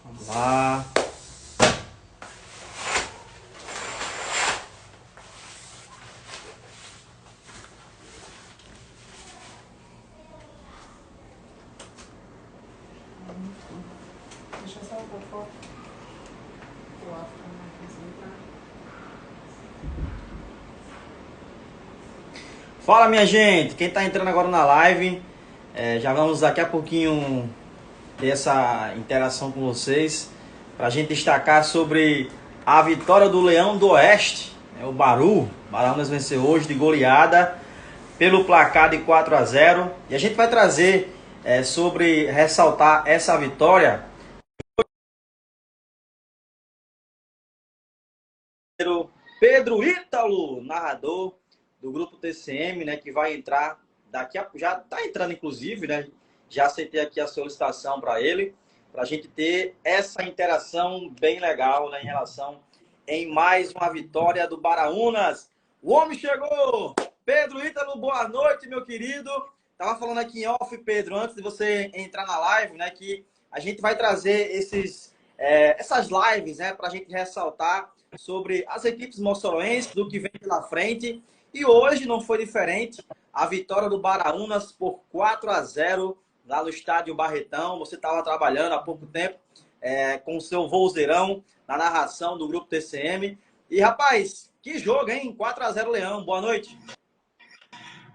Vamos lá. Deixa eu só um pouco. Fala, minha gente, quem está entrando agora na live, já vamos daqui a pouquinho ter essa interação com vocês, para a gente destacar sobre a vitória do Leão do Oeste, o Baru. Baraunas venceu hoje de goleada pelo placar de 4-0, e a gente vai trazer sobre ressaltar essa vitória. Pedro Ítalo, narrador do grupo TCM, né, que vai entrar daqui a já está entrando inclusive, né? Já aceitei aqui a solicitação para ele, para a gente ter essa interação bem legal, né, em relação em mais uma vitória do Baraunas. O homem chegou! Pedro Ítalo, boa noite, meu querido. Tava falando aqui em off, Pedro, antes de você entrar na live, né, que a gente vai trazer essas lives, né, para a gente ressaltar sobre as equipes moçoroenses, do que vem pela frente. E hoje não foi diferente. A vitória do Baraunas por 4-0 lá no estádio Barretão. Você estava trabalhando há pouco tempo com o seu vozeirão na narração do grupo TCM. E, rapaz, que jogo, hein? 4-0 Leão. Boa noite.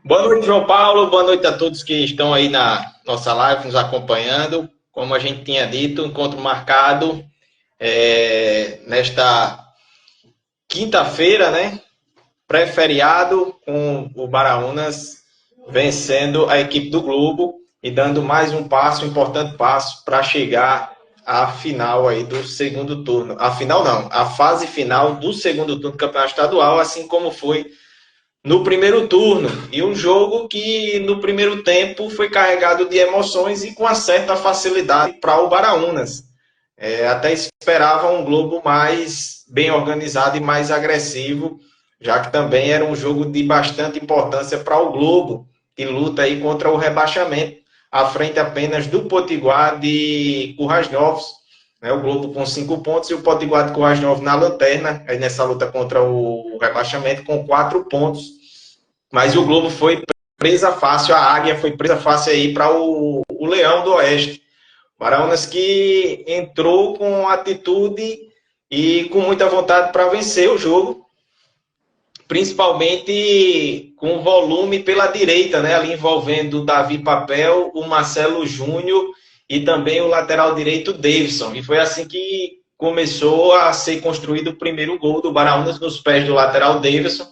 Boa noite, João Paulo. Boa noite a todos que estão aí na nossa live nos acompanhando. Como a gente tinha dito, encontro marcado nesta quinta-feira, né? Pré-feriado, com o Baraunas vencendo a equipe do Globo e dando mais um passo, importante passo, para chegar à final aí do segundo turno. A final não, a fase final do segundo turno do Campeonato Estadual, assim como foi no primeiro turno. E um jogo que no primeiro tempo foi carregado de emoções e com uma certa facilidade para o Baraunas. Até esperava um Globo mais bem organizado e mais agressivo, já que também era um jogo de bastante importância para o Globo, que luta aí contra o rebaixamento, à frente apenas do Potiguar de Currais Novos, né? O Globo com 5 pontos e o Potiguar de Currais Novos na lanterna, aí nessa luta contra o rebaixamento, com 4 pontos. Mas o Globo foi presa fácil, a Águia foi presa fácil aí para o Leão do Oeste. Baraunas que entrou com atitude e com muita vontade para vencer o jogo, principalmente com volume pela direita, né? Ali envolvendo o Davi Papel, o Marcelo Júnior e também o lateral direito Davidson. E foi assim que começou a ser construído o primeiro gol do Baraunas, nos pés do lateral Davidson.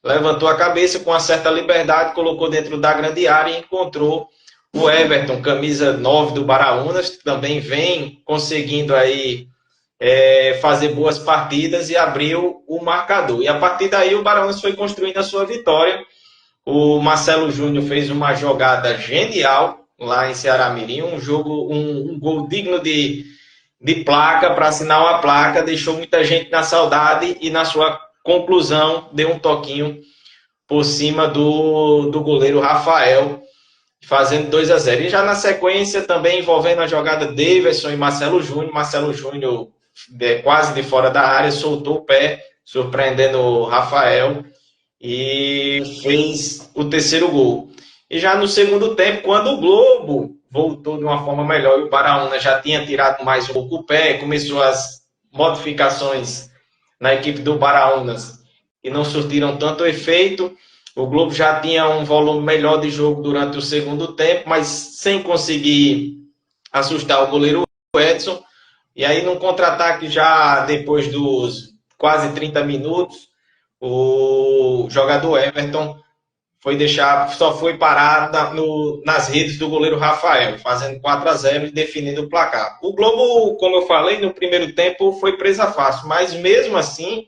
Levantou a cabeça com uma certa liberdade, colocou dentro da grande área e encontrou o Everton, camisa 9 do Baraunas, que também vem conseguindo aí fazer boas partidas e abriu o marcador. E a partir daí o Baraunas foi construindo a sua vitória. O Marcelo Júnior fez uma jogada genial lá em Ceará Mirim, um gol digno de placa, para assinar uma placa, deixou muita gente na saudade e na sua conclusão deu um toquinho por cima do goleiro Rafael, fazendo 2-0. E já na sequência também envolvendo a jogada Davidson e Marcelo Júnior. Marcelo Júnior quase de fora da área, soltou o pé, surpreendendo o Rafael e fez o terceiro gol. E já no segundo tempo, quando o Globo voltou de uma forma melhor e o Baraunas já tinha tirado mais um pouco o pé, começou as modificações na equipe do Baraunas e não surtiram tanto efeito. O Globo já tinha um volume melhor de jogo durante o segundo tempo, mas sem conseguir assustar o goleiro Edson. E aí, num contra-ataque, já depois dos quase 30 minutos, o jogador Everton só foi parar nas redes do goleiro Rafael, fazendo 4-0 e definindo o placar. O Globo, como eu falei, no primeiro tempo foi presa fácil, mas mesmo assim,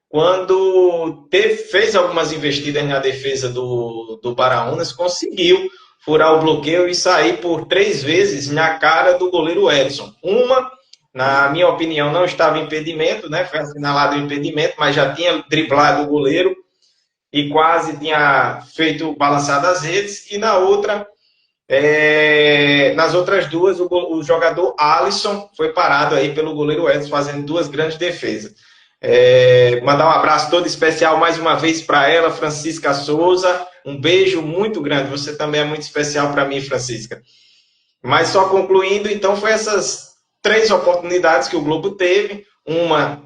quando fez algumas investidas na defesa do Baraunas, conseguiu furar o bloqueio e sair por 3 vezes na cara do goleiro Edson. Uma Na minha opinião, não estava impedimento, né? Foi assinalado o impedimento, mas já tinha driblado o goleiro e quase tinha feito balançar as redes. E na outra, nas outras duas, o jogador Alisson foi parado aí pelo goleiro Edson, fazendo duas grandes defesas. Mandar um abraço todo especial mais uma vez para ela, Francisca Souza. Um beijo muito grande. Você também é muito especial para mim, Francisca. Mas só concluindo, então, foi essas 3 oportunidades que o Globo teve. Uma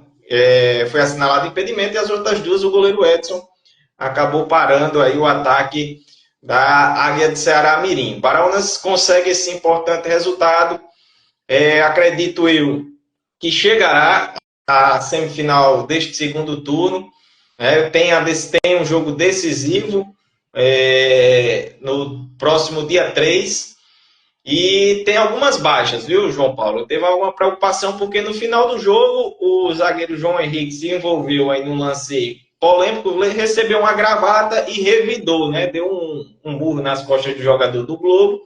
foi assinalado impedimento e as outras 2 o goleiro Edson acabou parando aí o ataque da Águia de Ceará Mirim. Baraunas consegue esse importante resultado. Acredito eu que chegará à semifinal deste segundo turno. Tem um jogo decisivo no próximo dia 3. E tem algumas baixas, viu, João Paulo? Teve alguma preocupação, porque no final do jogo, o zagueiro João Henrique se envolveu aí num lance polêmico, recebeu uma gravata e revidou, né? Deu um murro nas costas do jogador do Globo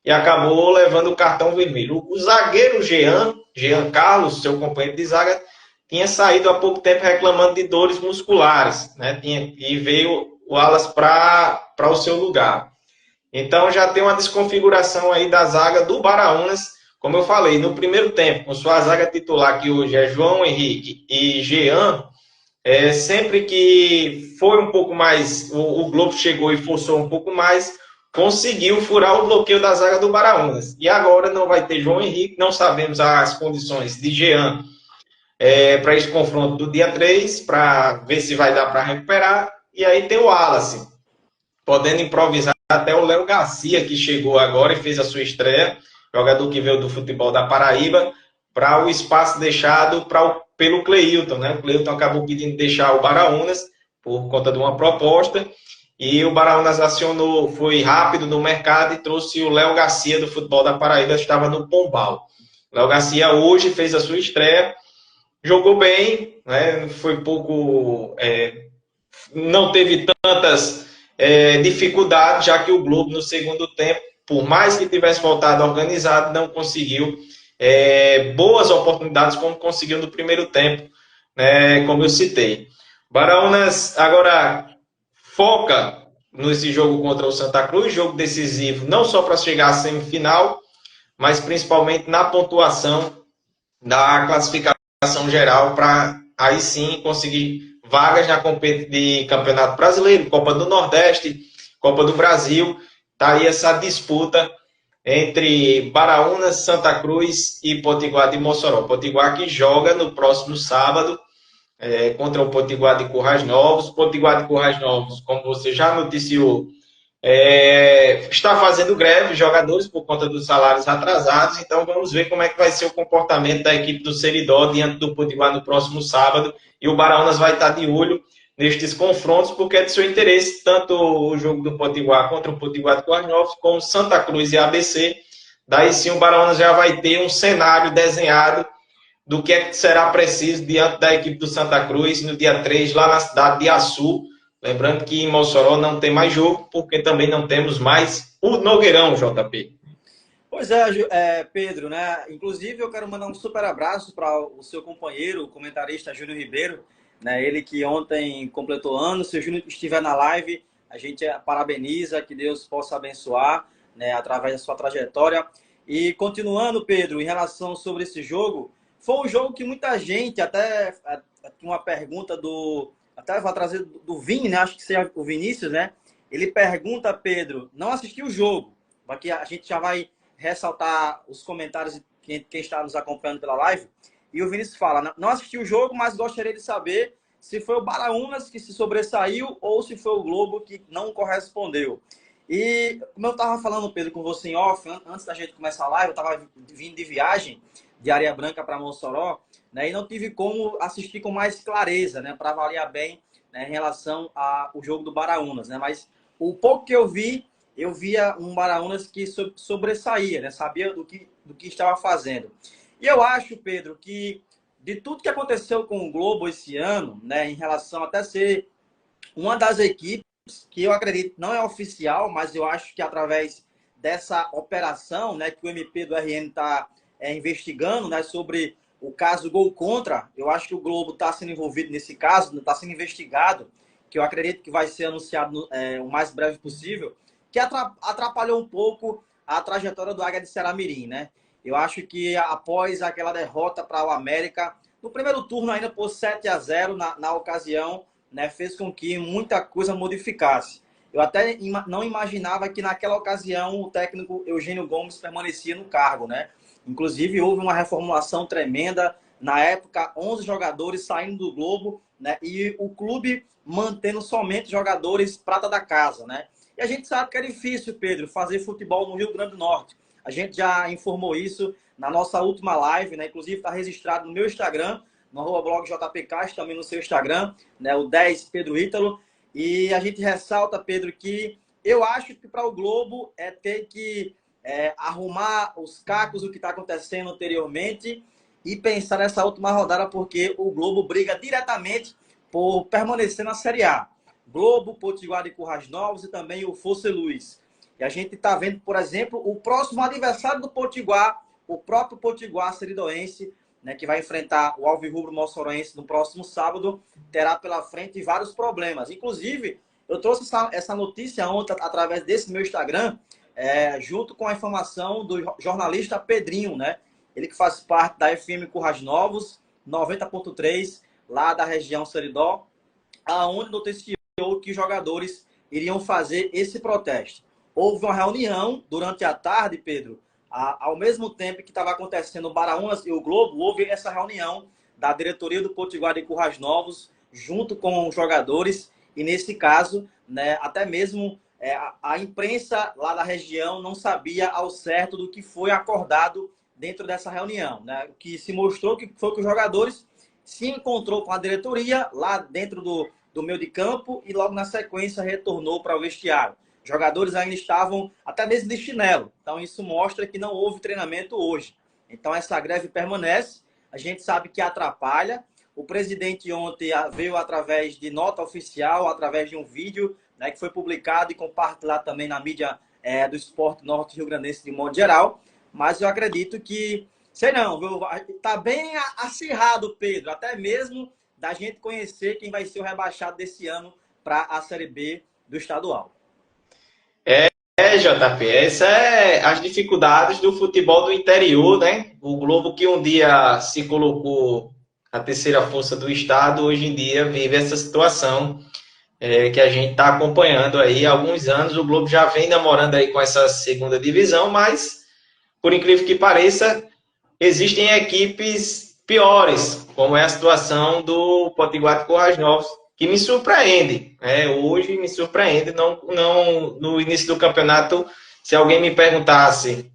e acabou levando o cartão vermelho. O zagueiro Jean Carlos, seu companheiro de zaga, tinha saído há pouco tempo reclamando de dores musculares, né? E veio o Alas para o seu lugar. Então já tem uma desconfiguração aí da zaga do Baraunas, como eu falei, no primeiro tempo, com sua zaga titular, que hoje é João Henrique e Jean, sempre que foi um pouco mais, o Globo chegou e forçou um pouco mais, conseguiu furar o bloqueio da zaga do Baraunas. E agora não vai ter João Henrique, não sabemos as condições de Jean para esse confronto do dia 3, para ver se vai dar para recuperar. E aí tem o Wallace, podendo improvisar até o Léo Garcia, que chegou agora e fez a sua estreia, jogador que veio do futebol da Paraíba, para o espaço deixado pelo Cleilton, né? O Cleilton acabou pedindo deixar o Baraunas por conta de uma proposta, e o Baraunas acionou, foi rápido no mercado e trouxe o Léo Garcia do futebol da Paraíba, estava no Pombal. O Léo Garcia hoje fez a sua estreia, jogou bem, né? Foi pouco... não teve tantas dificuldades, já que o Globo, no segundo tempo, por mais que tivesse voltado organizado, não conseguiu boas oportunidades como conseguiu no primeiro tempo, né, como eu citei. Baraunas agora foca nesse jogo contra o Santa Cruz, jogo decisivo não só para chegar à semifinal, mas principalmente na pontuação da classificação geral, para aí sim conseguir vagas na de Campeonato Brasileiro, Copa do Nordeste, Copa do Brasil. Está aí essa disputa entre Baraunas, Santa Cruz e Potiguar de Mossoró. Potiguar que joga no próximo sábado contra o Potiguar de Currais Novos. Potiguar de Currais Novos, como você já noticiou, está fazendo greve, jogadores, por conta dos salários atrasados. Então vamos ver como é que vai ser o comportamento da equipe do Seridó diante do Potiguar no próximo sábado. E o Baraunas vai estar de olho nestes confrontos, porque é de seu interesse tanto o jogo do Potiguar contra o Potiguar de Currais Novos, como Santa Cruz e ABC. Daí sim o Baraunas já vai ter um cenário desenhado do que é que será preciso diante da equipe do Santa Cruz no dia 3, lá na cidade de Açu. Lembrando que em Mossoró não tem mais jogo, porque também não temos mais o Nogueirão, JP. Pois é, Pedro, né? Inclusive eu quero mandar um super abraço para o seu companheiro, o comentarista Júnior Ribeiro, né? Ele que ontem completou anos. Se o Júnior estiver na live, a gente parabeniza, que Deus possa abençoar, né, através da sua trajetória. E continuando, Pedro, em relação sobre esse jogo, foi um jogo que muita gente, até uma pergunta até vou trazer do Vini, né? Acho que seja o Vinícius, né? Ele pergunta, Pedro, não assistiu o jogo. Aqui a gente já vai ressaltar os comentários de quem está nos acompanhando pela live. E o Vinícius fala, não assistiu o jogo, mas gostaria de saber se foi o Baraunas que se sobressaiu ou se foi o Globo que não correspondeu. E como eu estava falando, Pedro, com você em off, antes da gente começar a live, eu estava vindo de viagem de Areia Branca para Mossoró, né, e não tive como assistir com mais clareza, né, para avaliar bem, né, em relação ao jogo do Baraunas, né, mas o pouco que eu via um Baraunas que sobressaía, né, sabia do que estava fazendo. E eu acho, Pedro, que de tudo que aconteceu com o Globo esse ano, né, em relação até ser uma das equipes que eu acredito não é oficial, mas eu acho que através dessa operação, né, que o MP do RN está investigando, né, sobre o caso gol contra, eu acho que o Globo está sendo envolvido nesse caso, está sendo investigado, que eu acredito que vai ser anunciado o mais breve possível, que atrapalhou um pouco a trajetória do Águia de Ceará-Mirim, né? Eu acho que após aquela derrota para o América, no primeiro turno ainda por 7-0 na ocasião, né, fez com que muita coisa modificasse. Eu até não imaginava que naquela ocasião o técnico Eugênio Gomes permanecia no cargo, né? Inclusive houve uma reformulação tremenda. Na época, 11 jogadores saindo do Globo, né? E o clube mantendo somente jogadores prata da casa, né? E a gente sabe que é difícil, Pedro, fazer futebol no Rio Grande do Norte. A gente já informou isso na nossa última live, né? Inclusive está registrado no meu Instagram, no @blog JPCast, também no seu Instagram, né? O 10 Pedro Ítalo. E a gente ressalta, Pedro, que eu acho que para o Globo é ter que arrumar os cacos do que está acontecendo anteriormente e pensar nessa última rodada, porque o Globo briga diretamente por permanecer na Série A. Globo, Potiguar de Currais Novos e também o Fosse Luz. E a gente está vendo, por exemplo, o próximo adversário do Potiguar, o próprio Potiguar Seridoense, né, que vai enfrentar o Alvirrubro Mossoroense no próximo sábado, terá pela frente vários problemas. Inclusive, eu trouxe essa notícia ontem através desse meu Instagram, junto com a informação do jornalista Pedrinho, né? Ele que faz parte da FM Currais Novos, 90.3, lá da região Seridó, aonde noticiou que os jogadores iriam fazer esse protesto. Houve uma reunião durante a tarde, Pedro, ao mesmo tempo que estava acontecendo o Baraunas e o Globo, houve essa reunião da diretoria do Potiguar de Currais Novos, junto com os jogadores, e nesse caso, né, até mesmo a imprensa lá da região não sabia ao certo do que foi acordado dentro dessa reunião, né? O que se mostrou que foi que os jogadores se encontrou com a diretoria lá dentro do meio de campo e logo na sequência retornou para o vestiário. Jogadores ainda estavam até mesmo de chinelo. Então isso mostra que não houve treinamento hoje. Então essa greve permanece. A gente sabe que atrapalha. O presidente ontem veio através de nota oficial, através de um vídeo, né, que foi publicado e compartilhado também na mídia do esporte norte rio-grandense de modo geral. Mas eu acredito que, sei não, está bem acirrado, Pedro, até mesmo da gente conhecer quem vai ser o rebaixado desse ano para a Série B do estadual. JP, essa é as dificuldades do futebol do interior, né? O Globo que um dia se colocou a terceira força do estado, hoje em dia vive essa situação que a gente está acompanhando aí há alguns anos. O Globo já vem namorando aí com essa segunda divisão, mas, por incrível que pareça, existem equipes piores, como é a situação do Potiguar de Currais Novos, que me surpreende. Hoje me surpreende. Não, no início do campeonato, se alguém me perguntasse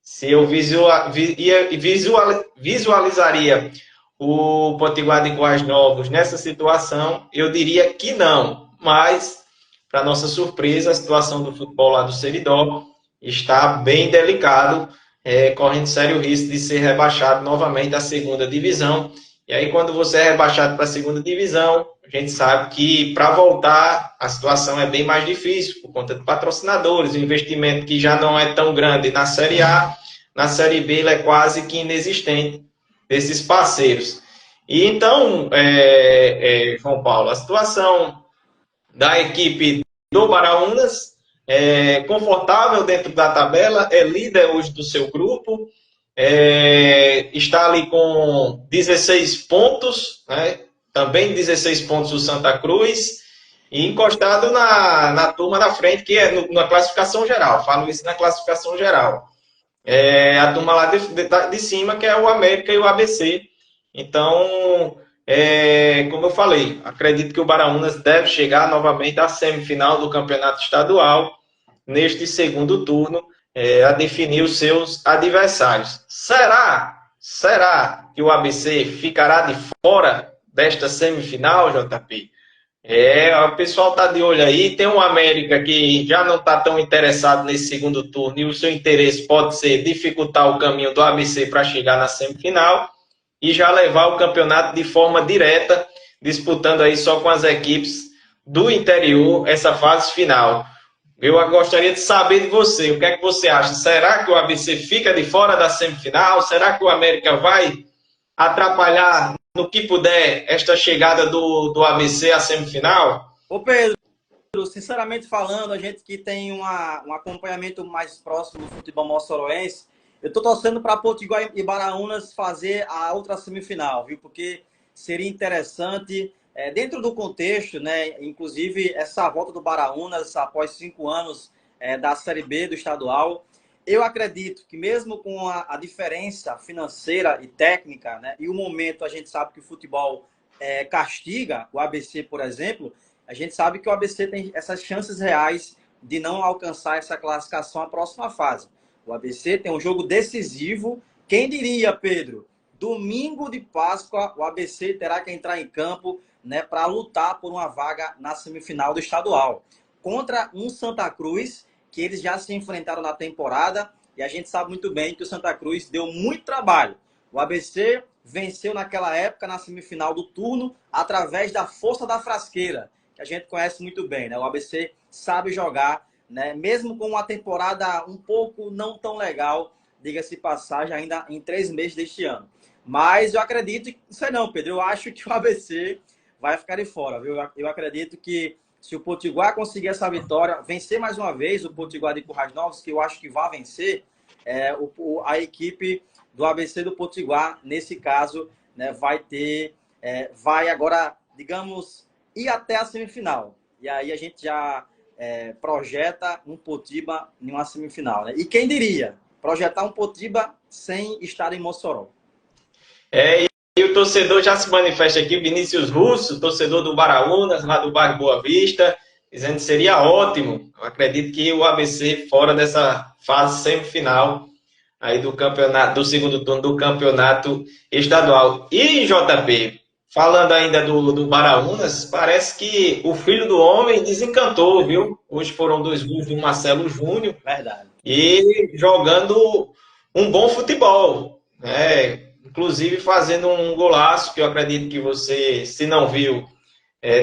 se eu visualizaria o Potiguar de Currais Novos nessa situação, eu diria que não. Mas, para nossa surpresa, a situação do futebol lá do Seridó está bem delicado, correndo sério risco de ser rebaixado novamente à segunda divisão. E aí, quando você é rebaixado para a segunda divisão, a gente sabe que para voltar a situação é bem mais difícil, por conta de patrocinadores, o investimento que já não é tão grande na Série A, na Série B ele é quase que inexistente desses parceiros. E então, João Paulo, a situação da equipe do Baraunas é confortável dentro da tabela, é líder hoje do seu grupo, está ali com 16 pontos, né? Também 16 pontos o Santa Cruz, e encostado na turma da frente, que é na classificação geral, falo isso na classificação geral. A turma lá de cima, que é o América e o ABC. Então, como eu falei, acredito que o Baraunas deve chegar novamente à semifinal do campeonato estadual, neste segundo turno, a definir os seus adversários. Será que o ABC ficará de fora desta semifinal, JP? O pessoal está de olho aí. Tem um América que já não está tão interessado nesse segundo turno e o seu interesse pode ser dificultar o caminho do ABC para chegar na semifinal e já levar o campeonato de forma direta, disputando aí só com as equipes do interior essa fase final. Eu gostaria de saber de você, o que é que você acha? Será que o ABC fica de fora da semifinal? Será que o América vai atrapalhar no que puder esta chegada do ABC à semifinal? Ô Pedro, sinceramente falando, a gente que tem um acompanhamento mais próximo do futebol moçoroense, eu estou torcendo para Potiguar e Baraunas fazer a outra semifinal, viu? Porque seria interessante, dentro do contexto, né? Inclusive, essa volta do Baraunas após 5 anos da Série B do estadual. Eu acredito que mesmo com a diferença financeira e técnica, né? E o momento, a gente sabe que o futebol castiga o ABC, por exemplo, a gente sabe que o ABC tem essas chances reais de não alcançar essa classificação à próxima fase. O ABC tem um jogo decisivo. Quem diria, Pedro? Domingo de Páscoa, o ABC terá que entrar em campo, né, para lutar por uma vaga na semifinal do estadual. Contra um Santa Cruz, que eles já se enfrentaram na temporada, e a gente sabe muito bem que o Santa Cruz deu muito trabalho. O ABC venceu naquela época na semifinal do turno através da força da frasqueira, que a gente conhece muito bem, né? O ABC sabe jogar, né? Mesmo com uma temporada um pouco não tão legal, diga-se passagem, ainda em 3 meses deste ano. Mas eu acredito, não sei não, Pedro, eu acho que o ABC vai ficar de fora, viu? Eu acredito que se o Potiguar conseguir essa vitória, vencer mais uma vez o Potiguar de Currais Novos, que eu acho que vai vencer, a equipe do ABC do Potiguar, nesse caso, né, vai agora, digamos, ir até a semifinal. E aí a gente já projeta um Potiba em uma semifinal, né? E quem diria? Projetar um Potiba sem estar em Mossoró. E o torcedor já se manifesta aqui, Vinícius Russo, torcedor do Baraunas, lá do bairro Boa Vista, dizendo que seria ótimo. Eu acredito que o ABC fora dessa fase semifinal aí do campeonato, do segundo turno do campeonato estadual. E JP, falando ainda do Baraunas, parece que o filho do homem desencantou, viu? Hoje foram 2 gols do Marcelo Júnior. Verdade. E jogando um bom futebol, né? Inclusive fazendo um golaço, que eu acredito que você, se não viu,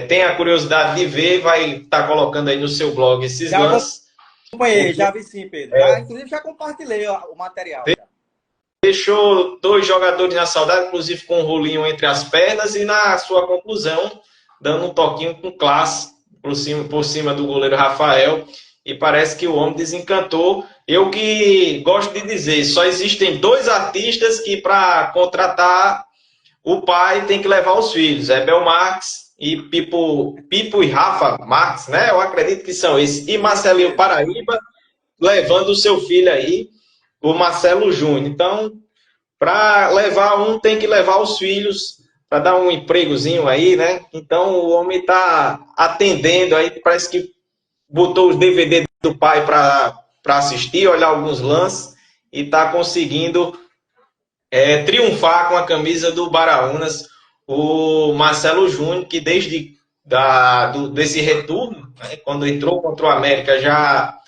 tem a curiosidade de ver, vai estar colocando aí no seu blog esses lances. Acompanhei, já vi sim, Pedro. Inclusive já compartilhei o material. Já. Deixou 2 jogadores na saudade, inclusive com um rolinho entre as pernas, e na sua conclusão, dando um toquinho com classe por cima do goleiro Rafael. E parece que o homem desencantou. Eu que gosto de dizer, só existem 2 artistas que para contratar o pai tem que levar os filhos. É Bel Marques e Pipo e Rafa Marques, né? Eu acredito que são esses. E Marcelinho Paraíba levando o seu filho aí, o Marcelo Júnior. Então, para levar um, tem que levar os filhos para dar um empregozinho aí, né? Então, o homem está atendendo aí, parece que botou os DVD do pai para assistir, olhar alguns lances e está conseguindo triunfar com a camisa do Baraunas, o Marcelo Júnior, que desde desse retorno, né, quando entrou contra o América, já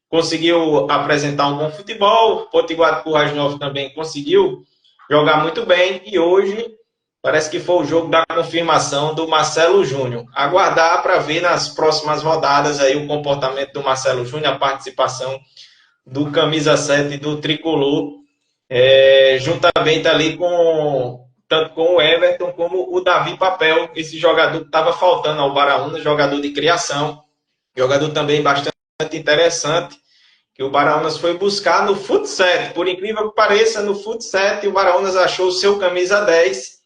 conseguiu apresentar um bom futebol. Potiguar de Currais Novos também conseguiu jogar muito bem e hoje parece que foi o jogo da confirmação do Marcelo Júnior. Aguardar para ver nas próximas rodadas aí o comportamento do Marcelo Júnior, a participação do camisa 7 do Tricolor, juntamente ali tanto com o Everton como o Davi Papel, esse jogador que estava faltando ao Baraunas, jogador de criação, jogador também bastante interessante, que o Baraunas foi buscar no futsal. Por incrível que pareça, no futsal o Baraunas achou o seu camisa 10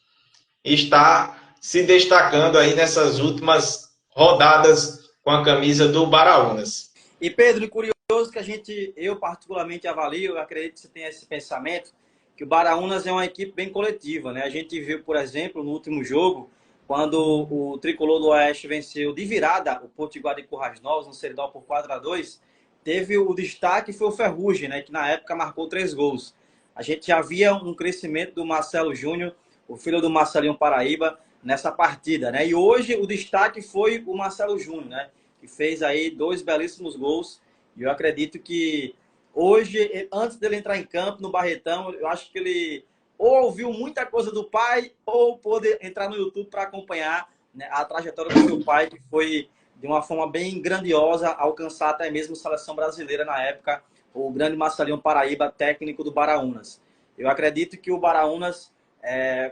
e está se destacando aí nessas últimas rodadas com a camisa do Baraunas. E Pedro, curioso que eu particularmente avalio, eu acredito que você tem esse pensamento, que o Baraunas é uma equipe bem coletiva, né? A gente viu, por exemplo, no último jogo, quando o Tricolor do Oeste venceu de virada o Potiguar de Currais Novos, no Seridó por 4-2, teve o destaque, foi o Ferrugem, né? Que na época marcou 3 gols. A gente já via um crescimento do Marcelo Júnior, o filho do Marcelinho Paraíba, nessa partida, né? E hoje o destaque foi o Marcelo Júnior, né? Que fez aí 2 belíssimos gols. E eu acredito que hoje, antes dele entrar em campo no Barretão, eu acho que ele ou ouviu muita coisa do pai ou pôde entrar no YouTube para acompanhar, né, a trajetória do seu pai, que foi de uma forma bem grandiosa, alcançar até mesmo a seleção brasileira na época, o grande Marcelinho Paraíba, técnico do Baraunas. Eu acredito que o Baraunas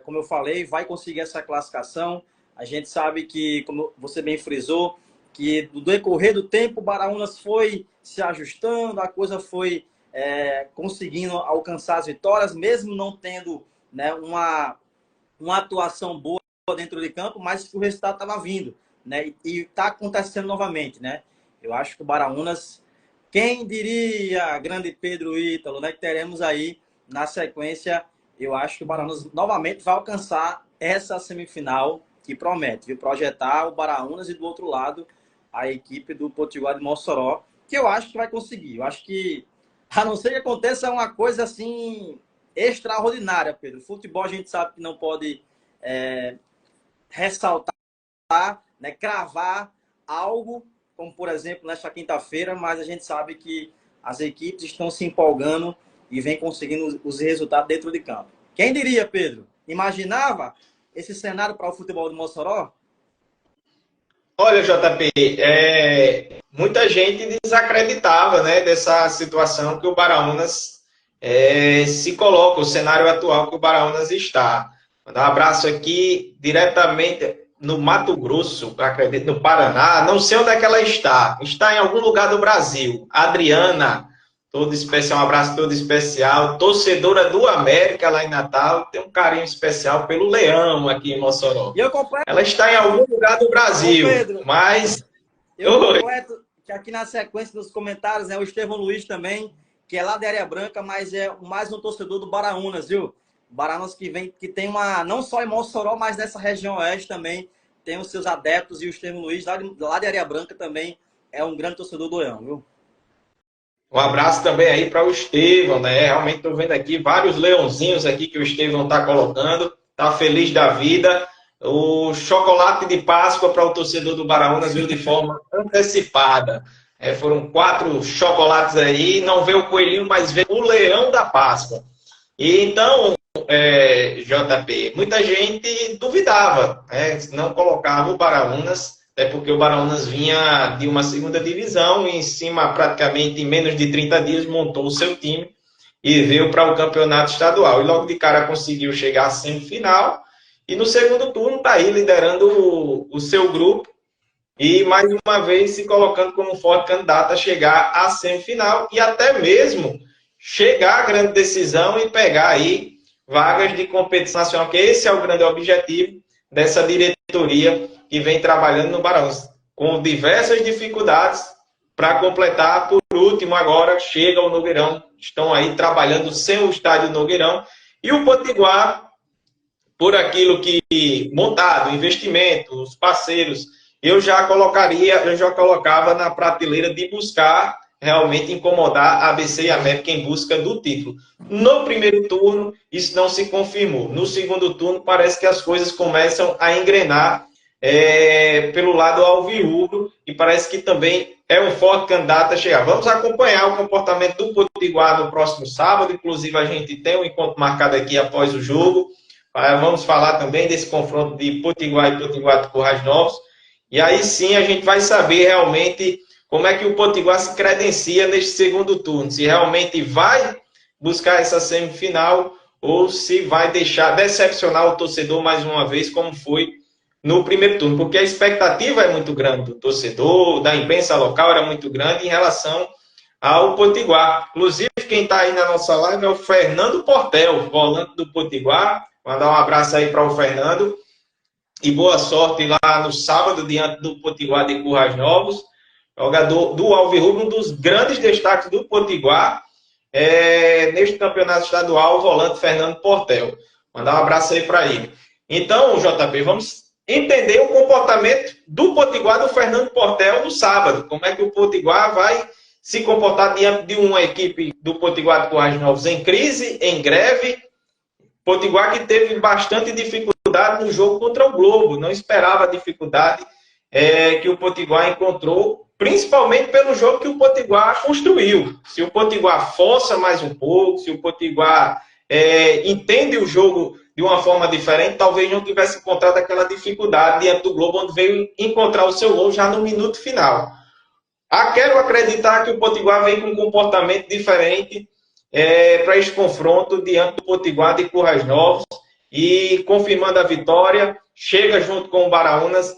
como eu falei, vai conseguir essa classificação. A gente sabe que, como você bem frisou, que no decorrer do tempo o Baraunas foi se ajustando, a coisa foi conseguindo alcançar as vitórias, mesmo não tendo, né, uma atuação boa dentro de campo, mas que o resultado estava vindo, né? E está acontecendo novamente, né? Eu acho que o Baraunas, quem diria, grande Pedro Ítalo, né, que teremos aí na sequência, eu acho que o Baraunas novamente vai alcançar essa semifinal que promete, viu? Projetar o Baraunas e do outro lado a equipe do Potiguar de Mossoró, que eu acho que vai conseguir. Eu acho que, a não ser que aconteça uma coisa assim extraordinária, Pedro. Futebol a gente sabe que não pode ressaltar, né, cravar algo, como por exemplo nesta quinta-feira, mas a gente sabe que as equipes estão se empolgando e vem conseguindo os resultados dentro de campo. Quem diria, Pedro? Imaginava esse cenário para o futebol do Mossoró? Olha, JP, muita gente desacreditava, né, dessa situação que o Baraunas se coloca, o cenário atual que o Baraunas está. Mandar um abraço aqui diretamente no Mato Grosso, acredito, no Paraná, não sei onde é que ela está. Está em algum lugar do Brasil. Adriana, todo especial, um abraço todo especial. Torcedora do América lá em Natal, tem um carinho especial pelo Leão aqui em Mossoró. E eu completo, ela está em algum lugar do Brasil, Pedro, mas... eu completo que aqui na sequência dos comentários, né, o Estevão Luiz também, que é lá de Areia Branca, mas é mais um torcedor do Baraunas, viu? Baraunas que tem uma, não só em Mossoró, mas nessa região oeste também, tem os seus adeptos, e o Estevão Luiz, lá de Areia Branca, também é um grande torcedor do Leão, viu? Um abraço também aí para o Estevão, né? Realmente estou vendo aqui vários leãozinhos aqui que o Estevão está colocando, tá feliz da vida. O chocolate de Páscoa para o torcedor do Baraunas veio de forma antecipada. Foram 4 chocolates aí, não veio o coelhinho, mas veio o leão da Páscoa. E então, JP, muita gente duvidava, né? Não colocava o Baraunas, até porque o Baraunas vinha de uma segunda divisão e em cima, praticamente em menos de 30 dias, montou o seu time e veio para o campeonato estadual. E logo de cara conseguiu chegar à semifinal e no segundo turno está aí liderando o seu grupo e mais uma vez se colocando como forte candidato a chegar à semifinal e até mesmo chegar à grande decisão e pegar aí vagas de competição nacional, que esse é o grande objetivo dessa diretoria que vem trabalhando no Baraunas, com diversas dificuldades para completar. Por último, agora chega o Nogueirão, estão aí trabalhando sem o estádio Nogueirão, e o Potiguar, por aquilo que montado, investimento, os parceiros, eu já colocava na prateleira de buscar realmente incomodar a ABC e a América em busca do título. No primeiro turno, isso não se confirmou. No segundo turno, parece que as coisas começam a engrenar pelo lado alvirrubro e parece que também é um forte candidato a chegar. Vamos acompanhar o comportamento do Potiguar no próximo sábado. Inclusive, a gente tem um encontro marcado aqui após o jogo. Vamos falar também desse confronto de Potiguar e Potiguar de Currais Novos. E aí sim a gente vai saber realmente como é que o Potiguar se credencia neste segundo turno. Se realmente vai buscar essa semifinal ou se vai deixar decepcionar o torcedor mais uma vez, como foi no primeiro turno. Porque a expectativa é muito grande do torcedor, da imprensa local era muito grande em relação ao Potiguar. Inclusive, quem está aí na nossa live é o Fernando Portel, volante do Potiguar. Mandar um abraço aí para o Fernando. E boa sorte lá no sábado, diante do Potiguar de Currais Novos. Jogador do Alvirrubro, um dos grandes destaques do Potiguar, neste campeonato estadual, o volante Fernando Portel. Mandar um abraço aí para ele. Então, JP, vamos entender o comportamento do Potiguar do Fernando Portel no sábado. Como é que o Potiguar vai se comportar diante de uma equipe do Potiguar de Currais Novos em crise, em greve. Potiguar que teve bastante dificuldade no jogo contra o Globo. Não esperava a dificuldade que o Potiguar encontrou, principalmente pelo jogo que o Potiguar construiu. Se o Potiguar força mais um pouco, se o Potiguar entende o jogo de uma forma diferente, talvez não tivesse encontrado aquela dificuldade diante do Globo, onde veio encontrar o seu gol já no minuto final. Quero acreditar que o Potiguar vem com um comportamento diferente para esse confronto diante do Potiguar de Currais Novos. e confirmando a vitória, chega junto com o Baraunas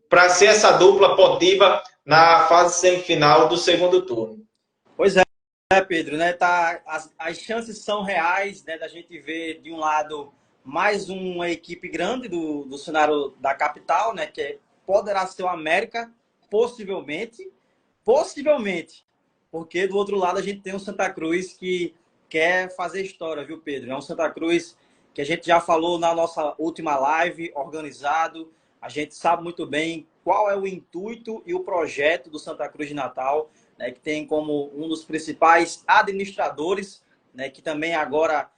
para ser essa dupla potiva na fase semifinal do segundo turno. Pois é, Pedro, né? As chances são reais, né, da gente ver de um lado mais uma equipe grande do cenário da capital, né, que poderá ser o América, possivelmente, porque do outro lado a gente tem o Santa Cruz que quer fazer história, viu, Pedro? É um Santa Cruz que a gente já falou na nossa última live, organizado. A gente sabe muito bem qual é o intuito e o projeto do Santa Cruz de Natal, né, que tem como um dos principais administradores, né, que também agora,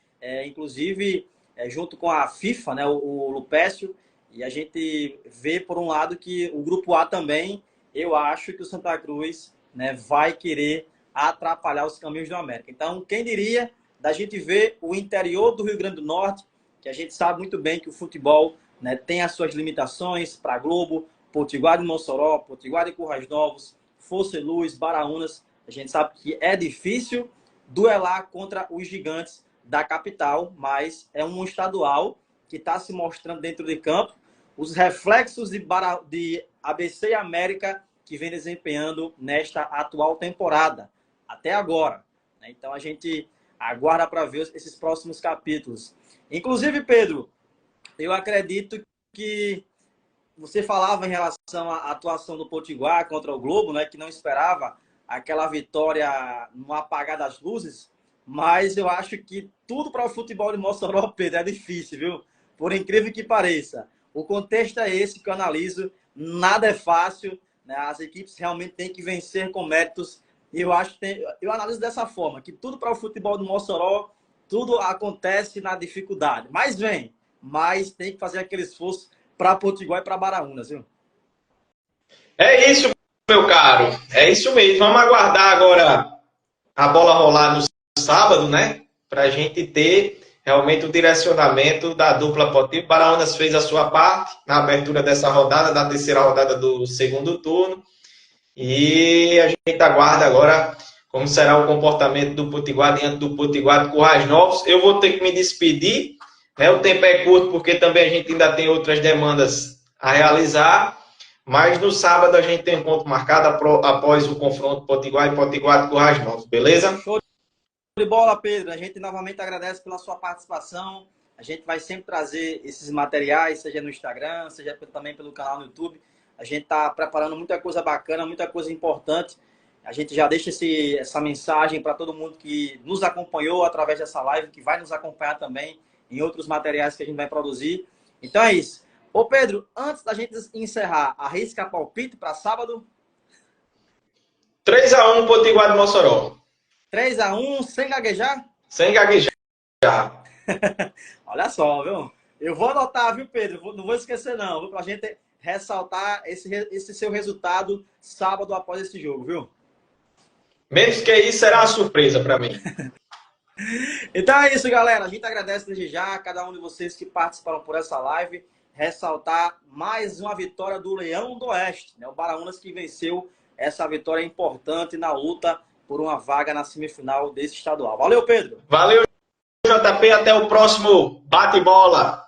inclusive, junto com a FIFA, né, o Lupécio, e a gente vê, por um lado, que o Grupo A também, eu acho que o Santa Cruz, né, vai querer atrapalhar os caminhos do América. Então, quem diria da gente ver o interior do Rio Grande do Norte, que a gente sabe muito bem que o futebol, né, tem as suas limitações para Globo, Potiguar de Mossoró, Potiguar de Currais Novos, Força e Luz, Baraunas. A gente sabe que é difícil duelar contra os gigantes da capital, mas é um estadual que está se mostrando dentro de campo. Os reflexos de ABC e América que vem desempenhando nesta atual temporada, até agora. Então a gente aguarda para ver esses próximos capítulos. Inclusive, Pedro, eu acredito que você falava em relação à atuação do Potiguar contra o Globo, né, que não esperava aquela vitória no apagar das luzes, mas eu acho que tudo para o futebol de Mossoró, Pedro, é difícil, viu? Por incrível que pareça. O contexto é esse que eu analiso, nada é fácil, né? As equipes realmente têm que vencer com méritos, e eu analiso dessa forma, que tudo para o futebol de Mossoró, tudo acontece na dificuldade. Mas tem que fazer aquele esforço para Potiguar e para Baraunas, viu? É isso, meu caro. É isso mesmo. Vamos aguardar agora a bola rolar no sábado, né? Para a gente ter realmente o direcionamento da dupla Potiguar. Baraunas fez a sua parte na abertura dessa rodada, da terceira rodada do segundo turno. E a gente aguarda agora como será o comportamento do Potiguar diante do Potiguar de Currais Novos. Eu vou ter que me despedir, né? O tempo é curto porque também a gente ainda tem outras demandas a realizar, mas no sábado a gente tem um encontro marcado após o confronto Potiguar e Potiguar de Currais Novos, beleza? Show de bola, Pedro. A gente novamente agradece pela sua participação. A gente vai sempre trazer esses materiais, seja no Instagram, seja também pelo canal no YouTube. A gente está preparando muita coisa bacana, muita coisa importante. A gente já deixa essa mensagem para todo mundo que nos acompanhou através dessa live, que vai nos acompanhar também em outros materiais que a gente vai produzir. Então é isso. Ô Pedro, antes da gente encerrar, arrisca palpite para sábado? 3-1 Potiguar de Mossoró. 3-1, sem gaguejar? Sem gaguejar. Olha só, viu? Eu vou anotar, viu, Pedro? Não vou esquecer, não. Para a gente ressaltar esse seu resultado sábado após esse jogo, viu? Menos que isso, será uma surpresa para mim. Então é isso, galera. A gente agradece desde já a cada um de vocês que participaram por essa live. Ressaltar mais uma vitória do Leão do Oeste, né? O Baraunas que venceu essa vitória importante na luta por uma vaga na semifinal desse estadual. Valeu, Pedro. Valeu, JP. Até o próximo bate-bola.